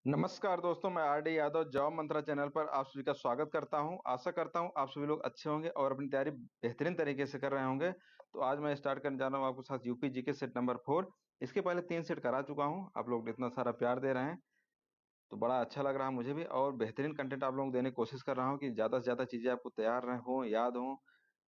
नमस्कार दोस्तों, मैं आर डी यादव जॉब मंत्रा चैनल पर आप सभी का स्वागत करता हूं। आशा करता हूं आप सभी लोग अच्छे होंगे और अपनी तैयारी बेहतरीन तरीके से कर रहे होंगे। तो आज मैं स्टार्ट करने जा रहा हूं आपके साथ यूपी जीके सेट नंबर 4। इसके पहले 3 सेट करा चुका हूं। आप लोग इतना सारा प्यार दे रहे हैं तो बड़ा अच्छा लग रहा है मुझे भी, और बेहतरीन कंटेंट आप लोगों को देने की कोशिश कर रहा हूं कि ज़्यादा से ज़्यादा चीज़ें आपको तैयार रहे हों, याद हों,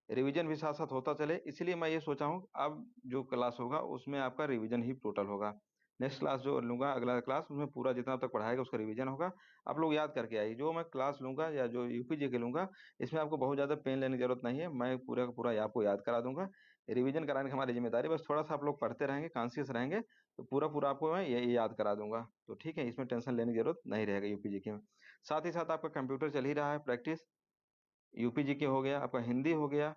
रिवीजन भी साथ साथ होता चले। इसीलिए मैं ये सोचा हूँ अब जो क्लास होगा उसमें आपका रिवीजन ही टोटल होगा। नेक्स्ट क्लास जो लूंगा, अगला क्लास, उसमें पूरा जितना तक पढ़ाएगा उसका रिवीजन होगा। आप लोग याद करके आइए। जो मैं क्लास लूंगा या जो यूपीजी के लूंगा, इसमें आपको बहुत ज़्यादा पेन लेने की जरूरत नहीं है। मैं पूरा का पूरा आपको याद करा दूंगा। रिवीजन कराने की हमारी जिम्मेदारी, बस थोड़ा सा आप लोग पढ़ते रहेंगे, कॉन्शियस रहेंगे तो पूरा पूरा आपको मैं ये याद करा दूंगा। तो ठीक है, इसमें टेंशन लेने की जरूरत नहीं रहेगा यूपीजी के में। साथ ही साथ आपका कंप्यूटर चल ही रहा है प्रैक्टिस। यूपीजी के हो गया, आपका हिंदी हो गया,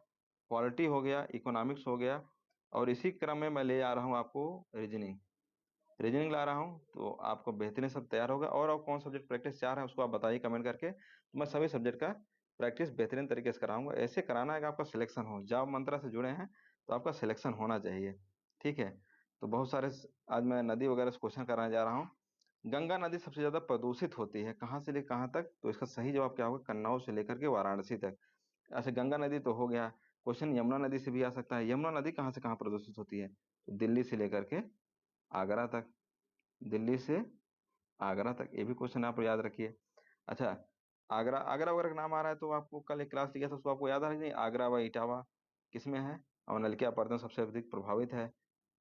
पॉलिटी हो गया, इकोनॉमिक्स हो गया, और इसी क्रम में मैं ले आ रहा हूँ आपको रीजनिंग। रीजनिंग ला रहा हूँ तो आपको बेहतरीन सब तैयार होगा। और कौन सब्जेक्ट प्रैक्टिस चाह रहे हैं उसको आप बताइए कमेंट करके, तो मैं सभी सब्जेक्ट का प्रैक्टिस बेहतरीन तरीके से कराऊंगा। ऐसे कराना है कि आपका सिलेक्शन हो। जॉब मंत्रा से जुड़े हैं तो आपका सिलेक्शन होना चाहिए। ठीक है। तो बहुत सारे आज मैं नदी वगैरह से क्वेश्चन कराने जा रहा हूँ। गंगा नदी सबसे ज्यादा प्रदूषित होती है कहाँ से लेकर कहाँ तक? तो इसका सही जवाब क्या होगा? कन्नौज से लेकर के वाराणसी तक। अच्छा, गंगा नदी तो हो गया। क्वेश्चन यमुना नदी से भी आ सकता है। यमुना नदी कहाँ से कहाँ प्रदूषित होती है? तो दिल्ली से लेकर के आगरा तक। दिल्ली से आगरा तक, ये भी क्वेश्चन आप याद रखिए। अच्छा, आगरा आगरा वगैरह का नाम आ रहा है तो आपको कल एक क्लास लिया था, उसको आपको याद है कि नहीं? आगरा व इटावा किसमें है? और नल के अपरदन सबसे अधिक प्रभावित है।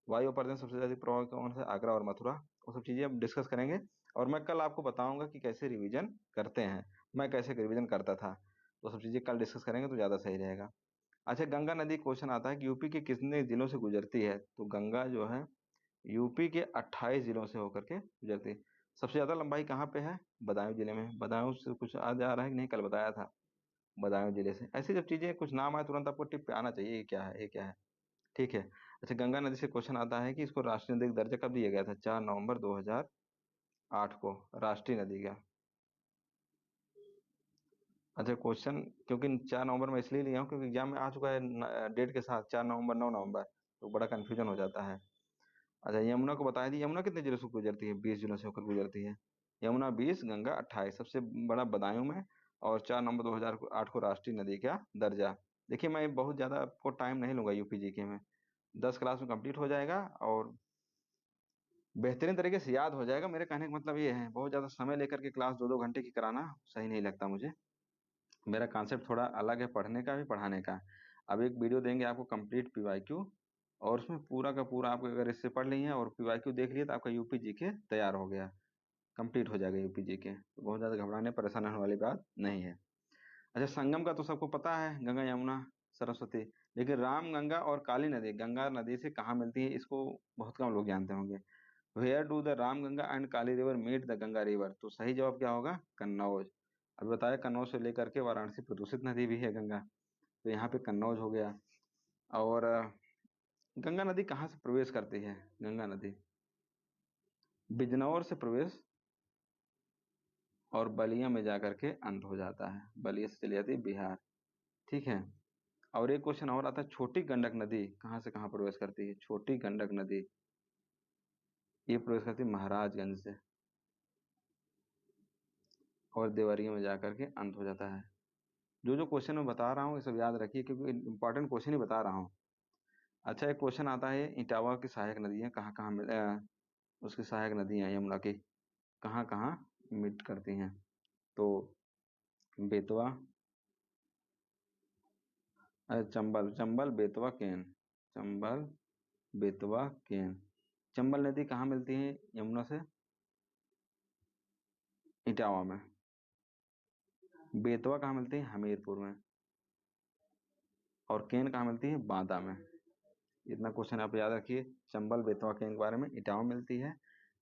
वायु अपरदन सबसे अधिक प्रभावित कौन है? आगरा और मथुरा। वो सब चीजें अब डिस्कस करेंगे। और मैं कल आपको बताऊंगा कि कैसे रिवीजन करते हैं, मैं कैसे रिवीजन करता था। वो सब चीजें कल डिस्कस करेंगे तो ज्यादा सही रहेगा। अच्छा, गंगा नदी क्वेश्चन आता है कि यूपी के कितने जिलों से गुजरती है? तो गंगा जो है यूपी के 28 जिलों से होकर के गुजरती है। सबसे ज्यादा लंबाई कहाँ पे है? बदायूं जिले में। बदायूं से कुछ आ जा रहा है कि नहीं? कल बताया था। बदायूं जिले से। ऐसी जब चीजें कुछ नाम आए तुरंत आपको टिप पे आना चाहिए, ये क्या है, ये क्या है। ठीक है। अच्छा, गंगा नदी से क्वेश्चन आता है कि इसको राष्ट्रीय नदी का दर्जा कब दिया गया था? 4 नवंबर 2008 को राष्ट्रीय नदी का। अच्छा क्वेश्चन, क्योंकि 4 नवंबर में इसलिए लिया हूँ क्योंकि एग्जाम में आ चुका है डेट के साथ 4 नवंबर 9 नवंबर, तो बड़ा कंफ्यूजन हो जाता है। अच्छा, यमुना को बताया थी। यमुना कितने जिलों से गुजरती है? 20 जिलों से होकर गुजरती है। यमुना 20, गंगा 28, सबसे बड़ा बदायूं में। और 4 नवंबर 2008 को राष्ट्रीय नदी का दर्जा। देखिए, मैं बहुत ज्यादा आपको टाइम नहीं लूंगा यूपी जीके में। 10 क्लास में कंप्लीट हो जाएगा और बेहतरीन तरीके से याद हो जाएगा। मेरे कहने का मतलब ये है, बहुत ज्यादा समय लेकर के क्लास 2-2 घंटे की कराना सही नहीं लगता मुझे। मेरा कॉन्सेप्ट थोड़ा अलग है, पढ़ने का भी पढ़ाने का। अब एक वीडियो देंगे आपको कंप्लीट पीवाईक्यू, और उसमें पूरा का पूरा आपको अगर इससे पढ़ लिए और पीवाईक्यू देख लिए तो आपका यूपी जीके तैयार हो गया, कंप्लीट हो जाएगा यूपी जीके। तो बहुत ज्यादा घबराने परेशान होने वाली बात नहीं है। अच्छा, संगम का तो सबको पता है, गंगा यमुना सरस्वती। लेकिन राम गंगा और काली नदी गंगा नदी से कहाँ मिलती है, इसको बहुत कम लोग जानते होंगे। Where do the Ram Ganga and Kali river meet the Ganga river? तो सही जवाब क्या होगा? कन्नौज। अभी बताया, कन्नौज से लेकर के वाराणसी प्रदूषित नदी भी है गंगा, तो यहाँ पे कन्नौज हो गया। और गंगा नदी कहाँ से प्रवेश करती है? गंगा नदी बिजनौर से प्रवेश और बलिया में जाकर के अंत हो जाता है। बलिया से चली जाती है बिहार। ठीक है। और एक क्वेश्चन और आता है, छोटी गंडक नदी कहाँ से कहाँ प्रवेश करती है? छोटी गंडक नदी ये प्रवेश करती है महाराजगंज से, और देवरिया में जाकर के अंत हो जाता है। जो जो क्वेश्चन मैं बता रहा हूँ ये सब याद रखिए क्योंकि इंपॉर्टेंट क्वेश्चन ही बता रहा हूँ। अच्छा, एक क्वेश्चन आता है, इटावा की सहायक नदियां कहाँ कहाँ उसकी सहायक नदियां यमुना की कहाँ कहाँ मीट करती हैं? तो बेतवा, चंबल, चंबल बेतवा केन। चंबल बेतवा केन। चंबल नदी कहाँ मिलती है यमुना से? इटावा में। बेतवा कहाँ मिलती है? हमीरपुर में। और केन कहाँ मिलती है? बांदा में। इतना क्वेश्चन आप याद रखिए। चंबल बेतवा केन के बारे में। इटावा मिलती है,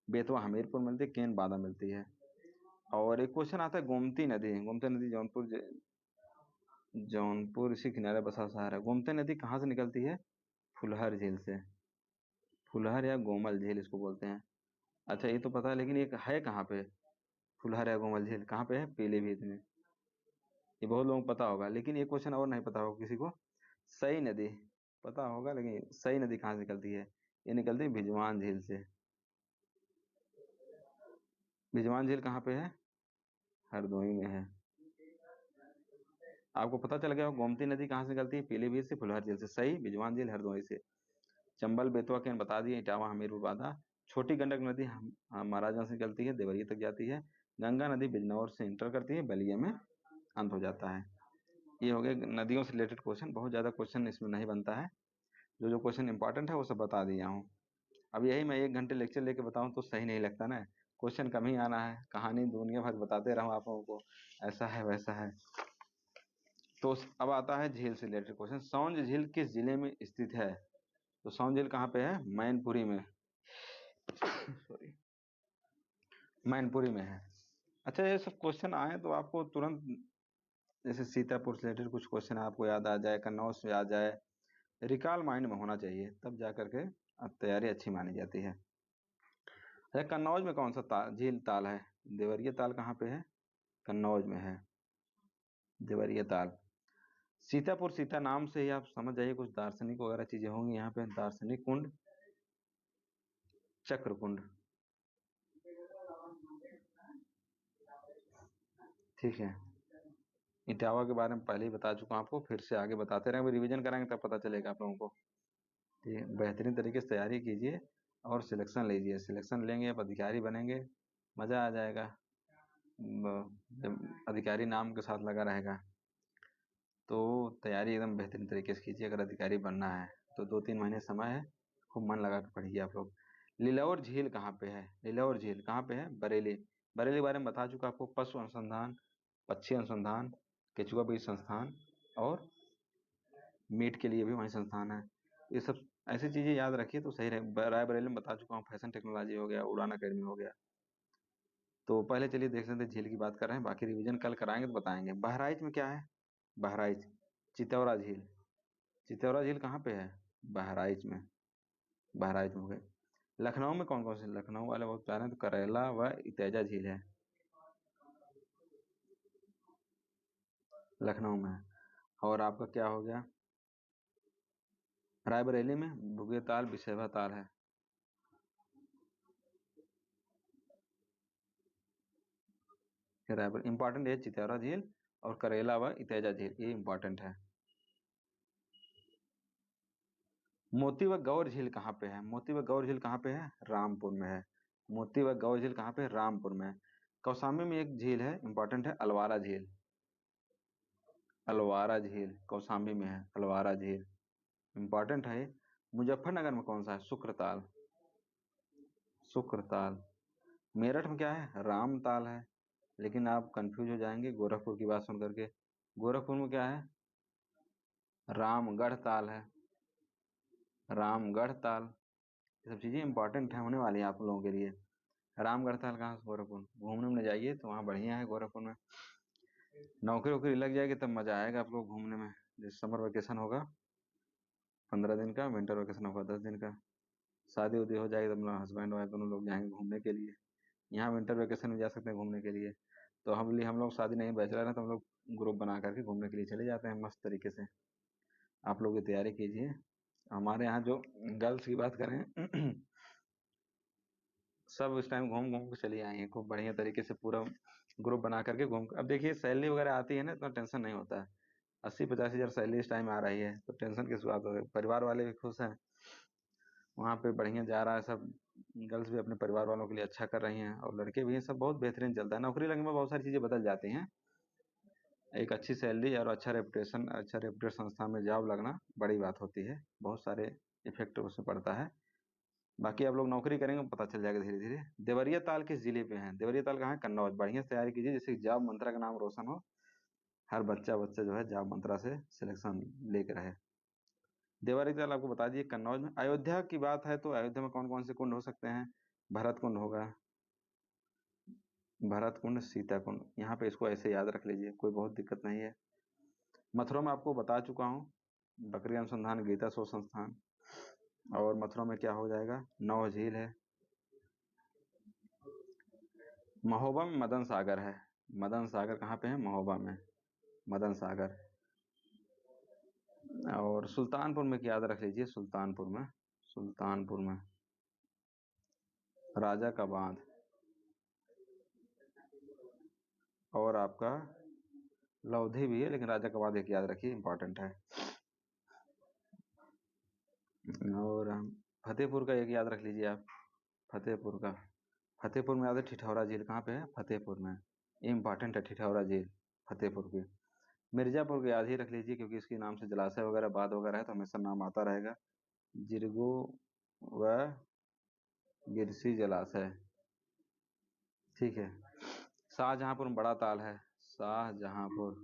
बेतवा हमीरपुर मिलती है, केन बांदा मिलती है। और एक क्वेश्चन आता है, गोमती नदी। गोमती नदी जौनपुर इसी किनारे बसा शहर है। गोमती नदी कहाँ से निकलती है? फुलहर झील से। फुलहर या गोमल झील इसको बोलते हैं। अच्छा, ये तो पता है, लेकिन ये है कहाँ पे? फुलहर या गोमल झील कहाँ पे है? पीलीभीत में। ये बहुत लोगों को पता होगा, लेकिन ये क्वेश्चन और नहीं पता होगा किसी को। सई नदी पता होगा, लेकिन सई नदी कहाँ से निकलती है? ये निकलती है भिजवान झील से। बिजवान झील कहाँ पे है? हरदोई में है। आपको पता चल गया हो गोमती नदी कहाँ से निकलती है? पीलीभीत से, फुलहर झील से। सही, बिजवान झील हरदोई से। चंबल बेतवा के बता दिए, इटावा हमीरपुर बांधा। छोटी गंडक नदी महाराजा से निकलती है, देवरिया तक जाती है। गंगा नदी बिजनौर से इंटर करती है, बलिया में अंत हो जाता है। ये हो गए नदियों से रिलेटेड क्वेश्चन। बहुत ज्यादा क्वेश्चन इसमें नहीं बनता है, जो जो क्वेश्चन इंपॉर्टेंट है वो सब बता दिया हूँ। अब यही मैं 1 घंटे लेक्चर लेके बताऊँ तो सही नहीं लगता ना। क्वेश्चन कम ही आना है, कहानी दुनिया भर बताते रहूं आप लोगों को, ऐसा है वैसा है। तो अब आता है झील से रिलेटेड क्वेश्चन। सौंज झील किस जिले में स्थित है? तो सौंज झील कहाँ पे है? मैनपुरी में। सॉरी, मैनपुरी में है। अच्छा, ये सब क्वेश्चन आए तो आपको तुरंत, जैसे सीतापुर से रिलेटेड कुछ क्वेश्चन आपको याद आ जाए, कन्नौज से आ जाए, रिकॉल माइंड में होना चाहिए, तब जा करके अब तैयारी अच्छी मानी जाती है। अच्छा, कन्नौज में कौन सा झील ताल है? देवरिया ताल कहाँ पे है? कन्नौज में है, देवरिया ताल। सीतापुर सीता नाम से ही आप समझ जाइए कुछ दार्शनिक वगैरह चीजें होंगी यहाँ पे। दार्शनिक कुंड, चक्र कुंड, ठीक है। इटावा के बारे में पहले ही बता चुका हूं आपको, फिर से आगे बताते रहेंगे, रिवीजन कराएंगे तब पता चलेगा आप लोगों को। ठीक है, बेहतरीन तरीके से तैयारी कीजिए और सिलेक्शन लीजिए। सिलेक्शन लेंगे आप अधिकारी बनेंगे, मजा आ जाएगा। जब अधिकारी नाम के साथ लगा रहेगा तो तैयारी एकदम बेहतरीन तरीके से कीजिए। अगर अधिकारी बनना है तो 2-3 महीने समय है, खूब मन लगा के पढ़िए आप लोग। लिलौर झील कहाँ पे है? लिलौर झील कहाँ पे है? बरेली। बरेली के बारे में बता चुका आपको। पशु अनुसंधान, पक्षी अनुसंधान, केचुआ बीज संस्थान और मीट के लिए भी वहीं संस्थान है। ये सब ऐसी चीजें याद रखिए तो सही रहे। रायबरेली में बता चुका हूँ, फैशन टेक्नोलॉजी हो गया, उड़ान अकेडमी हो गया। तो पहले चलिए देख लेते हैं, झील की बात कर रहे हैं, बाकी रिवीजन कल कराएंगे तो बताएंगे। बहराइच में क्या है? बहराइच, चितौरा झील। चितौरा झील कहाँ पे है? बहराइच में। बहराइच में हो गए। लखनऊ में कौन कौन से, लखनऊ वाले बहुत प्यारे हैं, तो करेला व इतेजा झील है, लखनऊ में है। और आपका क्या हो गया? रायबरेली में बुगे ताल, बिसेवा ताल है। रायबर इंपॉर्टेंट है, चितौरा झील और करेला व इतेजा झील, ये इंपॉर्टेंट है। मोती व गौर झील कहाँ पे है? मोती व गौर झील कहाँ पे है? रामपुर में है। मोती व गौर झील कहाँ पे है? रामपुर में है। कौशाम्बी में एक झील है, इंपॉर्टेंट है, अलवारा झील। अलवारा झील कौशाम्बी में है, अलवारा झील इंपॉर्टेंट है। मुजफ्फरनगर में कौन सा है? शुक्रताल। शुक्रताल। मेरठ में क्या है? रामताल है। लेकिन आप कंफ्यूज हो जाएंगे गोरखपुर की बात सुन करके। गोरखपुर में क्या है? रामगढ़ ताल है, रामगढ़ ताल। ये सब चीजें इंपॉर्टेंट है, होने वाली है आप लोगों के लिए। रामगढ़ ताल कहाँ से? गोरखपुर। घूमने में जाइए तो वहाँ बढ़िया है गोरखपुर में। नौकरी वोकरी लग जाएगी तब मजा आएगा आप लोग घूमने में। जैसे समर वेकेशन होगा 15 दिन का, विंटर वेकेशन होगा 10 दिन का, शादी उदी हो जाएगी तब हस्बैंड वाइफ दोनों लोग जाएंगे घूमने के लिए। यहाँ विंटर वेकेशन में जा सकते हैं घूमने के लिए। तो हम लोग शादी नहीं, बैचलर हैं, तो हम लोग ग्रुप बना करके घूमने के लिए चले जाते हैं मस्त तरीके से। आप लोग की तैयारी कीजिए। हमारे यहाँ जो गर्ल्स की बात करें सब इस टाइम घूम घूम के चली आई हैं खूब बढ़िया तरीके से, पूरा ग्रुप बना करके घूम। अब देखिए सैलरी वगैरह आती है ना, इतना टेंशन नहीं होता है। 80-85 हज़ार सैलरी इस टाइम आ रही है, तो टेंशन किस बात हो? परिवार वाले भी खुश हैं, वहाँ पे बढ़िया जा रहा है सब। गर्ल्स भी अपने परिवार वालों के लिए अच्छा कर रही हैं और लड़के भी हैं, सब बहुत बेहतरीन चलता है। नौकरी लगने में बहुत सारी चीजें बदल जाती हैं। एक अच्छी सैलरी और अच्छा रेपुटेशन, अच्छा रेपुटेड संस्था में जॉब लगना बड़ी बात होती है, बहुत सारे इफेक्ट उससे पड़ता है। बाकी आप लोग नौकरी करेंगे पता चल जाएगा धीरे धीरे। देवरिया ताल किस जिले पे है? देवरिया ताल कहाँ है? कन्नौज। बढ़िया से तैयारी कीजिए, जिससे जॉब मंत्रा का नाम रोशन हो, हर बच्चा बच्चा जो है जॉब मंत्रा से सिलेक्शन लेके रहे। देवरिया ताल आपको बता दिए कन्नौज में। अयोध्या की बात है तो अयोध्या में कौन कौन से कुंड हो सकते हैं? भरत कुंड होगा, भरत कुंड, सीता कुंड। यहाँ पे इसको ऐसे याद रख लीजिए, कोई बहुत दिक्कत नहीं है। मथुरा में आपको बता चुका हूँ, बकरी अनुसंधान, गीता शोध संस्थान। और मथुरा में क्या हो जाएगा? नौ झील है। महोबा में मदन सागर है। मदन सागर कहाँ पे है? महोबा में, मदन सागर। और सुल्तानपुर में क्या याद रख लीजिए? सुल्तानपुर में, सुल्तानपुर में राजा का बांध। और आपका लौधी भी है, लेकिन राजा का बाद एक याद रखिए, इंपॉर्टेंट है। और फतेहपुर का एक याद रख लीजिए आप, फतेहपुर का। फतेहपुर में याद है ठिठौरा झील कहाँ पे है? फतेहपुर में। ये इंपॉर्टेंट है ठिठौरा झील, फतेहपुर की। मिर्जापुर को याद ही रख लीजिए, क्योंकि इसके नाम से जलाशय वगैरह बांध वगैरह है, तो हमेशा नाम आता रहेगा। जिरगो व गिरसी जलाशय, ठीक है। शाहजहांपुर में बड़ा ताल है, शाहजहांपुर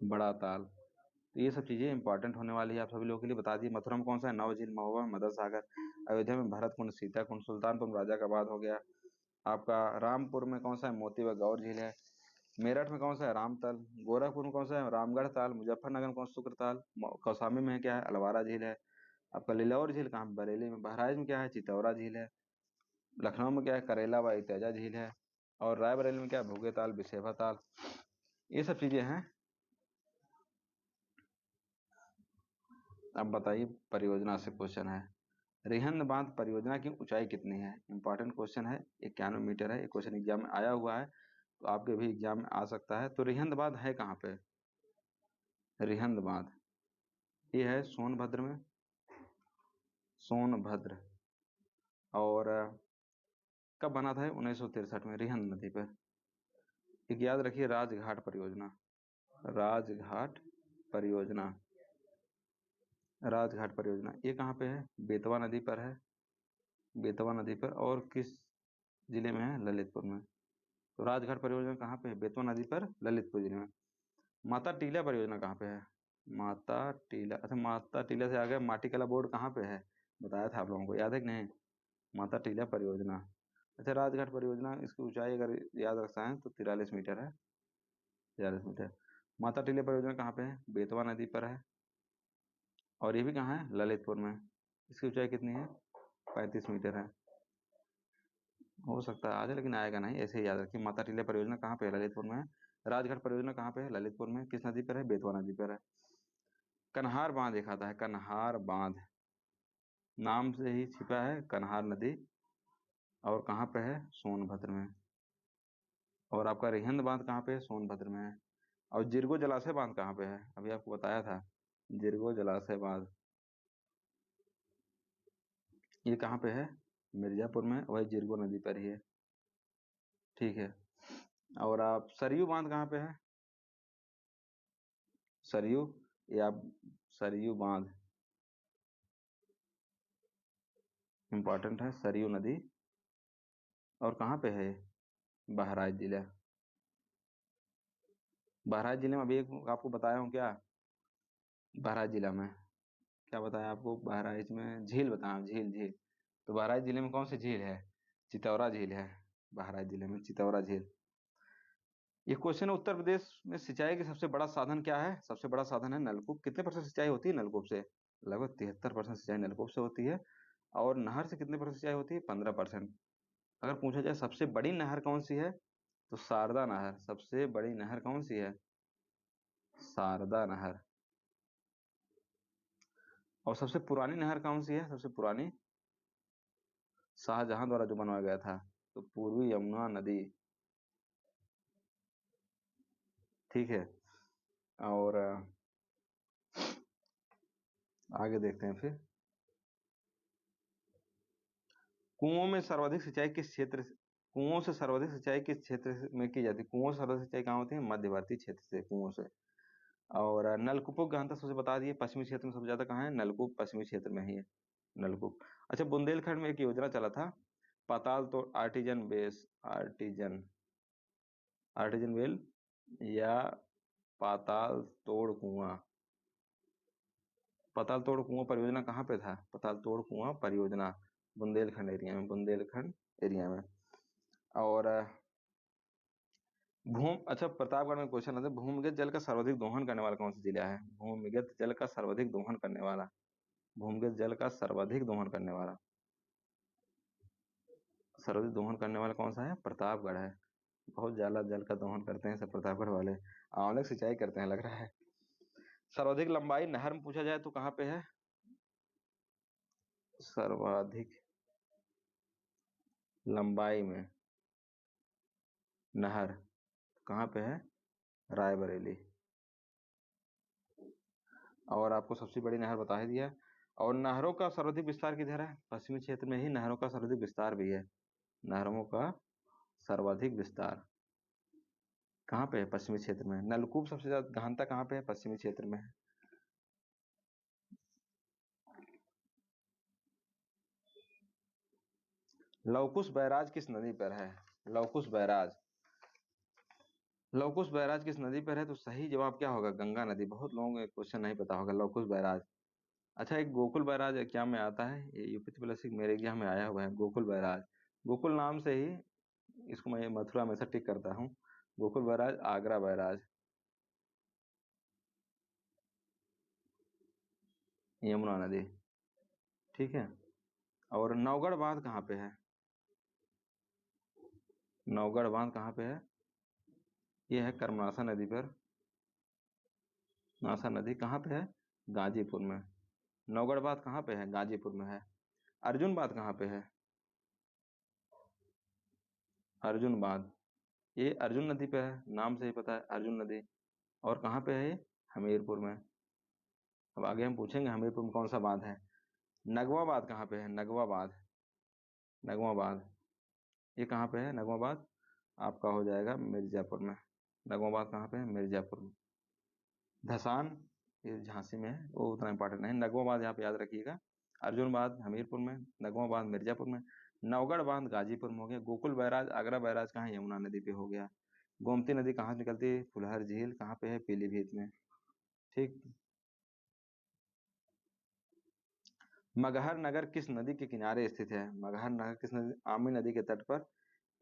बड़ा ताल। तो ये सब चीजें इंपॉर्टेंट होने वाली है आप सभी लोगों के लिए। बता दिए मथुरा में कौन सा है? नव झील, महुआ, मदर सागर। अयोध्या में भरत कुंड, सीता कुंड। सुल्तानपुर में राजा का बाग हो गया। आपका रामपुर में कौन सा है? मोती व गौर झील है। मेरठ में कौन सा है? रामतल। गोरखपुर में कौन सा है? रामगढ़ ताल। मुजफ्फरनगर में कौन सा? शुक्रताल। कौसाम्बी में क्या है? अलवारा झील है। आपका लिलौर झील कहाँ? बरेली में। बहराइच में क्या है? चितौरा झील है। लखनऊ में क्या है? करेला व इतेजा झील है। और रायबरेली में क्या है? भूगे ताल, बिसेवा ताल। ये सब चीजें हैं। अब बताइए, परियोजना से क्वेश्चन है। रिहंद बांध परियोजना की ऊंचाई कितनी है? इंपॉर्टेंट क्वेश्चन है, 91 मीटर है। ये क्वेश्चन एग्जाम में आया हुआ है, तो आपके भी एग्जाम में आ सकता है। तो रिहंद बांध है कहाँ पे? रिहंद बांध ये है सोनभद्र में, सोनभद्र। और कब बना था? 1963 में, रिहंद नदी पर। एक याद रखिए, राजघाट परियोजना, राजघाट परियोजना, राजघाट परियोजना ये कहाँ पे है? बेतवा नदी पर है, बेतवा नदी पर। और किस जिले में है? ललितपुर में। तो राजघाट परियोजना कहाँ पे है? बेतवा नदी पर, ललितपुर जिले में। माता टीला परियोजना कहाँ पे है? माता टीला, अच्छा माता टीला से आगे माटीकला बोर्ड कहाँ पे है? बताया था आप लोगों को, याद है कि नहीं? माता टीला परियोजना। अच्छा, राजघाट परियोजना, इसकी ऊंचाई अगर याद रखना है तो 43 मीटर है, 43 मीटर। माता टीला परियोजना कहाँ पे है? बेतवा नदी पर है। और ये भी कहाँ है? ललितपुर में। इसकी ऊंचाई कितनी है? 35 मीटर है। हो सकता है आ जाए, लेकिन आएगा नहीं, ऐसे ही याद रखिए। माता टीला परियोजना कहाँ पे है? ललितपुर में है। राजघाट परियोजना कहाँ पे है? ललितपुर में। किस नदी पर है? बेतवा नदी पर है। कन्हार बांध एक आता है, कन्हार बांध, नाम से ही छिपा है, कन्हार नदी। और कहाँ पे है? सोनभद्र में। और आपका रिहंद बांध कहाँ पे है? सोनभद्र में है। और जिरगो जलाशय बांध कहाँ पे है? अभी आपको बताया था, जिरगो जलाशय बांध ये कहाँ पे है? मिर्जापुर में, वही जिरगो नदी पर ही है, ठीक है। और आप सरयू बांध कहाँ पे है? सरयू, ये आप सरयू बांध इंपॉर्टेंट है, सरयू नदी। और कहाँ पे है? बहराइच जिला, बहराइच जिले में। अभी एक आपको बताया हूँ क्या? बहराइच जिला में क्या बताया आपको? बहराइच में झील बताया, झील झील। तो बहराइच जिले में कौन सी झील है? चितौरा झील है, बहराइच जिले में चितौरा झील। ये क्वेश्चन है, उत्तर प्रदेश में सिंचाई का सबसे बड़ा साधन क्या है? सबसे बड़ा साधन है नलकूप। कितने परसेंट सिंचाई होती है नलकूप से? लगभग 73% सिंचाई नलकूप से होती है। और नहर से कितने परसेंट सिंचाई होती है? 15%। अगर पूछा जाए सबसे बड़ी नहर कौन सी है, तो शारदा नहर सबसे बड़ी नहर कौन सी है? शारदा नहर। और सबसे पुरानी नहर कौन सी है? सबसे पुरानी, शाहजहां द्वारा जो बनवाया गया था, तो पूर्वी यमुना नदी, ठीक है। और आगे देखते हैं फिर। कुओं में सर्वाधिक सिंचाई किस क्षेत्र से, कुओं से सर्वाधिक सिंचाई किस में की जाती है? कुओं से सर्वाधिक सिंचाई कहाँ होती है? मध्यवर्ती क्षेत्र से, कुओं से। और नलकूपों की गहनता सबसे बता दिए, पश्चिमी क्षेत्र में सबसे ज्यादा कहाँ है? नलकूप पश्चिमी क्षेत्र में ही है, नलकूप। अच्छा, बुंदेलखंड में एक योजना चला था, पाताल तो artesian base, artesian, artesian well, या पाताल तोड़ कुआं। पाताल तोड़ कुआं परियोजना कहाँ पे था? पाताल तोड़ कुआं परियोजना बुंदेलखंड एरिया में, बुंदेलखंड एरिया में। और अच्छा, प्रतापगढ़ में क्वेश्चन आता है, भूमिगत जल का सर्वाधिक दोहन करने वाला कौन सा जिला है? भूमिगत जल का सर्वाधिक दोहन करने वाला, भूमिगत जल का सर्वाधिक दोहन करने वाला, सर्वाधिक दोहन करने वाला कौन सा है? प्रतापगढ़ है। बहुत ज्यादा जल का दोहन करते हैं सब प्रतापगढ़ वाले, आंवले सिंचाई करते हैं लग रहा है। सर्वाधिक लंबाई नहर में पूछा जाए तो कहाँ पे है? सर्वाधिक लंबाई में नहर कहाँ पे है? रायबरेली। और आपको सबसे बड़ी नहर बता ही दिया। और नहरों का सर्वाधिक विस्तार किधर है? पश्चिमी क्षेत्र में ही नहरों का सर्वाधिक विस्तार भी है। नहरों का सर्वाधिक विस्तार कहाँ पे है? पश्चिमी क्षेत्र में। नलकूप सबसे ज्यादा गहनता कहाँ पे है? पश्चिमी क्षेत्र में है। लवकुश बैराज किस नदी पर है? लवकुश बैराज। लवकुश बैराज किस नदी पर है? तो सही जवाब क्या होगा? गंगा नदी। बहुत लोगों को क्वेश्चन नहीं पता होगा लवकुश बैराज। अच्छा, एक गोकुल बैराज एग्जाम में आता है, ये यूपी प्लस मेरे एग्जाम में आया हुआ है गोकुल बैराज। गोकुल नाम से ही इसको मैं मथुरा में से टिक करता हूँ। गोकुल बैराज, आगरा बैराज, यमुना नदी। ठीक है। और नौगढ़ बांध कहाँ पे है? नौगढ़ बांध कहाँ पे है? ये है कर्मनासा नदी पर। नासा नदी कहाँ पे है? गाजीपुर में। नौगढ़ बांध कहाँ पे है? गाजीपुर में है। अर्जुन बांध कहाँ पे है? अर्जुन बांध ये अर्जुन नदी पे है, नाम से ही पता है अर्जुन नदी। और कहाँ पे है ये? हमीरपुर में। अब आगे हम पूछेंगे हमीरपुर में कौन सा बांध है। नगवा बांध कहाँ पे है? नगवा बांध। नगवा बांध ये कहाँ पे है? नगवा बांध आपका हो जाएगा मिर्जापुर में। नगवा बांध कहाँ पे है? मिर्जापुर में। धसान ये झांसी में है, वो उतना इंपॉर्टेंट नहीं। नगवा बांध यहाँ पे याद रखिएगा। अर्जुन बांध हमीरपुर में, नगवा बांध मिर्जापुर में, नौगढ़ बांध गाजीपुर में हो गया। गोकुल बैराज, आगरा बैराज कहाँ है? यमुना नदी पे हो गया। गोमती नदी कहाँ से निकलती है? फुलहर झील कहाँ पे है? पीलीभीत में। ठीक। मगहर नगर किस नदी के किनारे स्थित है? मगहर नगर किस नदी? आमी नदी के तट पर।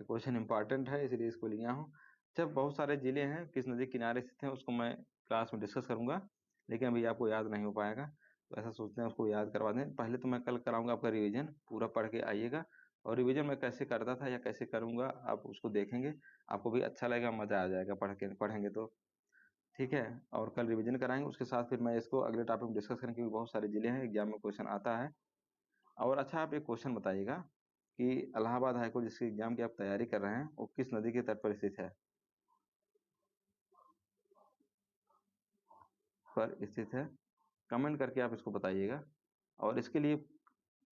ये क्वेश्चन इंपॉर्टेंट है इसलिए इसको लिया हूँ। जब बहुत सारे जिले हैं किस नदी के किनारे स्थित हैं उसको मैं क्लास में डिस्कस करूंगा, लेकिन अभी आपको याद नहीं हो पाएगा, तो ऐसा सोचते हैं उसको याद करवा दें। पहले तो मैं कल कराऊंगा आपका रिवीजन, पूरा पढ़ के आइएगा। और रिवीजन मैं कैसे करता था या कैसे करूंगा आप उसको देखेंगे, आपको भी अच्छा लगेगा, मजा आ जाएगा पढ़ के, पढ़ेंगे तो। ठीक है। और कल रिवीजन कराएंगे, उसके साथ फिर मैं इसको अगले टॉपिक में डिस्कस करेंगे, क्योंकि बहुत सारे जिले हैं एग्जाम में क्वेश्चन आता है। और अच्छा, आप एक क्वेश्चन बताइएगा कि इलाहाबाद हाईकोर्ट जिसके एग्जाम की आप तैयारी कर रहे हैं वो किस नदी के तट पर स्थित है? पर स्थित है। कमेंट करके आप इसको बताइएगा। और इसके लिए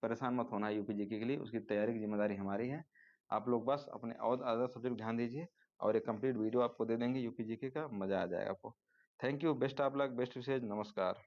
परेशान मत होना, यूपीजीके के लिए उसकी तैयारी की जिम्मेदारी हमारी है। आप लोग बस अपने और अदर सब्जेक्ट ध्यान दीजिए, और एक कंप्लीट वीडियो आपको दे देंगे यूपीजीके का, मजा आ जाएगा आपको। Thank you, best of luck, best wishes, नमस्कार।